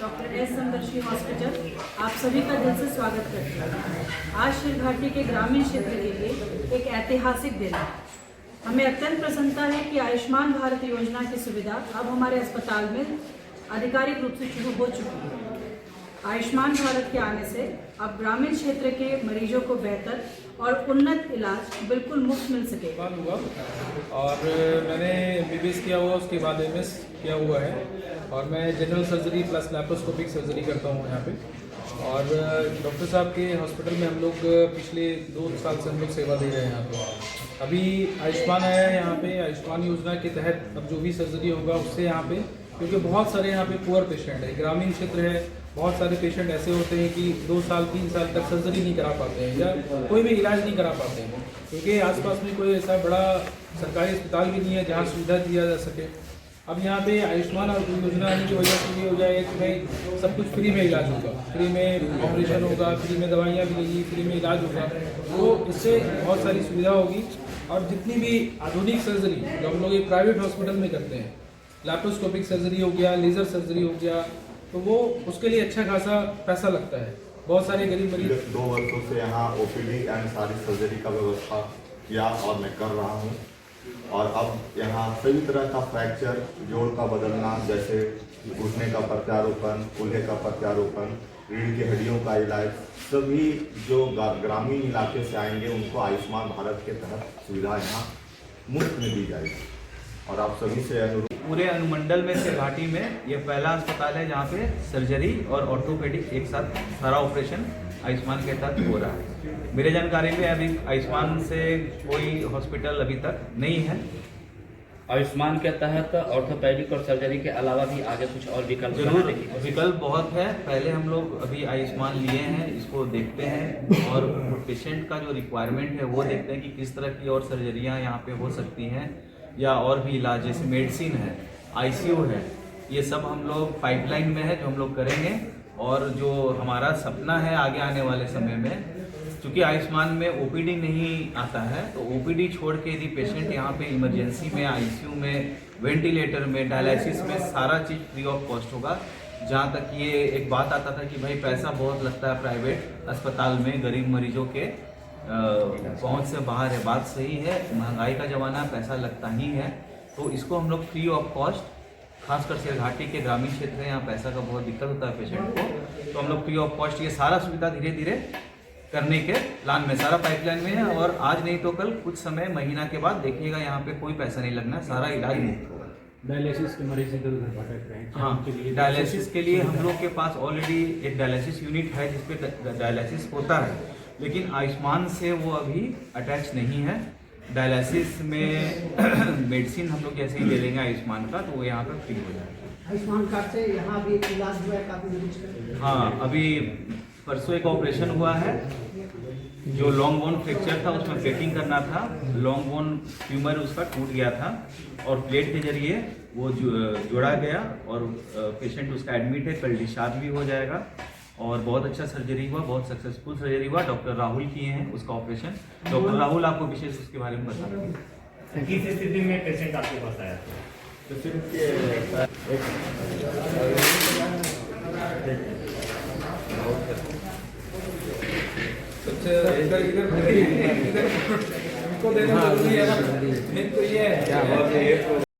Doctor S समदर्शी hospital आप सभी का दिल से स्वागत करते हैं। आज शिर घाटी के ग्रामीण क्षेत्र के लिए एक ऐतिहासिक दिन है। हमें अत्यंत प्रसन्नता है कि आयुष्मान भारत योजना की सुविधा अब हमारे अस्पताल में आधिकारिक रूप से शुरू हो चुकी है। आयुष्मान भारत के आने से अब ग्रामीण क्षेत्र के मरीजों को बेहतर और उन्नत इलाज बिल्कुल मुफ्त मिल सकेगा। और मैंने MBBS किया हुआ, उसके बाद MS किया हुआ है और मैं general surgery plus laparoscopic surgery करता हूँ यहाँ पे। और डॉक्टर साहब के हॉस्पिटल में हम लोग पिछले 2 साल से हम लोग सेवा दे रहे हैं यहाँ पे। अभी आयुष्मान आया है यहाँ पे, आयुष्मान योजना के तहत अब जो भी सर्जरी होगा उससे यहाँ पे, क्योंकि बहुत सारे यहाँ पे पुअर पेशेंट है, ग्रामीण क्षेत्र है, बहुत सारे पेशेंट ऐसे होते हैं कि 2 साल 3 साल तक सर्जरी नहीं करा पाते हैं या कोई भी इलाज नहीं करा पाते हैं, क्योंकि आसपास में कोई ऐसा बड़ा सरकारी अस्पताल भी नहीं है जहाँ सुविधा दिया जा सके। अब यहाँ पे आयुष्मान योजना आने की वजह से ये हो जाएगा कि भाई सब कुछ फ्री में इलाज होगा, फ्री में ऑपरेशन होगा, फ्री में दवाइयाँ मिलेगी, फ्री में इलाज होगा, तो इससे बहुत सारी सुविधा होगी। और जितनी भी आधुनिक सर्जरी जो हम लोग एक प्राइवेट हॉस्पिटल में करते हैं, लैप्रोस्कोपिक सर्जरी हो गया, लेज़र सर्जरी हो गया, तो वो उसके लिए अच्छा खासा पैसा लगता है। बहुत सारे गरीब मरीज 2 वर्षों से यहाँ OPD एंड सारी सर्जरी का व्यवस्था किया और मैं कर रहा हूँ। और अब यहाँ सभी तरह का फ्रैक्चर, जोड़ का बदलना, जैसे घुटने का प्रत्यारोपण, कूल्हे का प्रत्यारोपण, रीढ़ की हड्डियों का इलाज, सभी जो ग्रामीण इलाके से आएंगे उनको आयुष्मान भारत के तहत सुविधा यहाँ मुफ्त में दी जाएगी। और आप सभी से अनुरोध, पूरे अनुमंडल में से घाटी में ये पहला अस्पताल है जहाँ पे सर्जरी और ऑर्थोपेडिक एक साथ सारा ऑपरेशन आयुष्मान के तहत हो रहा है। मेरे जानकारी में अभी आयुष्मान से कोई हॉस्पिटल अभी तक नहीं है। आयुष्मान के तहत ऑर्थोपेडिक और सर्जरी के अलावा भी आगे कुछ और विकल्प जरूर विकल्प बहुत है। पहले हम लोग अभी आयुष्मान लिए हैं, इसको देखते हैं और पेशेंट का जो रिक्वायरमेंट है वो देखते हैं कि किस तरह की और सर्जरियाँ यहाँ पे हो सकती हैं या और भी इलाज, जैसे मेडिसिन है, ICU है, ये सब हम लोग पाइपलाइन में है जो हम लोग करेंगे। और जो हमारा सपना है आगे आने वाले समय में, क्योंकि आयुष्मान में OPD नहीं आता है, तो OPD छोड़ के यदि पेशेंट यहाँ पे इमरजेंसी में, ICU में, वेंटिलेटर में, डायलिसिस में सारा चीज़ फ्री ऑफ कॉस्ट होगा। जहाँ तक ये एक बात आता था कि भाई पैसा बहुत लगता है प्राइवेट अस्पताल में, गरीब मरीजों के पहुंच से बाहर है, बात सही है, महंगाई का ज़माना, पैसा लगता ही है। तो इसको हम लोग फ्री ऑफ कॉस्ट, खासकर सिर घाटी के ग्रामीण क्षेत्र है, यहाँ पैसा का बहुत दिक्कत होता है पेशेंट को, तो हम लोग फ्री ऑफ कॉस्ट ये सारा सुविधा धीरे धीरे करने के प्लान में, सारा पाइपलाइन में है। और आज नहीं तो कल, कुछ समय महीना के बाद देखिएगा यहाँ पे कोई पैसा नहीं लगना, सारा इलाज मुफ्त होगा। डायलिसिस के मरीज इधर उधर भटक रहे हैं, हाँ, डायलिसिस के लिए हम लोग के पास ऑलरेडी एक डायलिसिस यूनिट है जिसपे डायलिसिस होता है, लेकिन आयुष्मान से वो अभी अटैच नहीं है। डायलिसिस में मेडिसिन हम लोग जैसे ही ले लेंगे आयुष्मान का, तो वो यहाँ पर फ्री हो जाएगा। आयुष्मान कार्ड से यहाँ भी इलाज हुआ है काफ़ी मरीज का। हाँ, अभी परसों एक ऑपरेशन हुआ है, जो लॉन्ग बोन फ्रैक्चर था उसमें प्लेटिंग करना था, लॉन्ग बोन ट्यूमर उसका टूट गया था और प्लेट के जरिए वो जोड़ा गया और पेशेंट उसका एडमिट है, कल डिस्चार्ज भी हो जाएगा। और बहुत अच्छा सर्जरी हुआ, बहुत सक्सेसफुल सर्जरी हुआ। डॉक्टर राहुल किए हैं उसका ऑपरेशन। डॉक्टर राहुल आपको विशेष उसके बारे में बता देंगे। किस स्थिति में पेशेंट आपके पास आया? इधर इनको देना जरूरी है ना, मेन तो ये है।